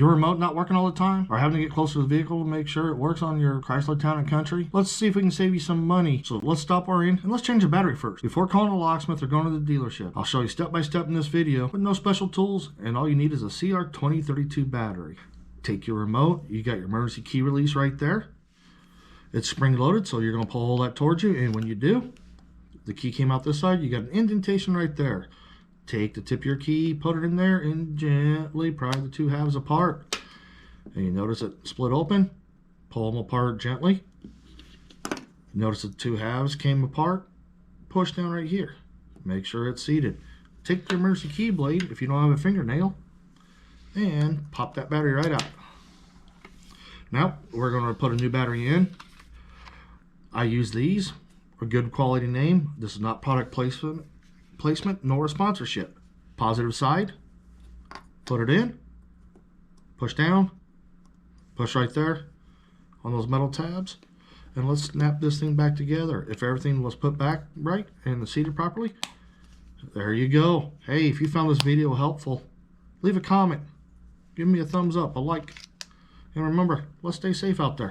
Your remote not working all the time, or having to get closer to the vehicle to make sure it works on your Chrysler Town Country? Let's see if we can save you some money. So let's stop worrying and let's change the battery first. Before calling a locksmith or going to the dealership, I'll show you step by step in this video with no special tools, and all you need is a CR2032 battery. Take your remote, you got your emergency key release right there. It's spring loaded, so you're going to pull that towards you, and when you do, the key came out this side, you got an indentation right there. Take the tip of your key, put it in there, and gently pry the two halves apart. And you notice it split open. Pull them apart gently. Notice the two halves came apart. Push down right here. Make sure it's seated. Take the emergency key blade, if you don't have a fingernail, and pop that battery right out. Now, we're going to put a new battery in. I use these. A good quality name. This is not product placement nor a sponsorship. Positive side, put it in, push down, push right there on those metal tabs, and let's snap this thing back together. If everything was put back right and seated properly, there you go. Hey, if you found this video helpful, leave a comment, give me a thumbs up, a like, and remember, let's stay safe out there.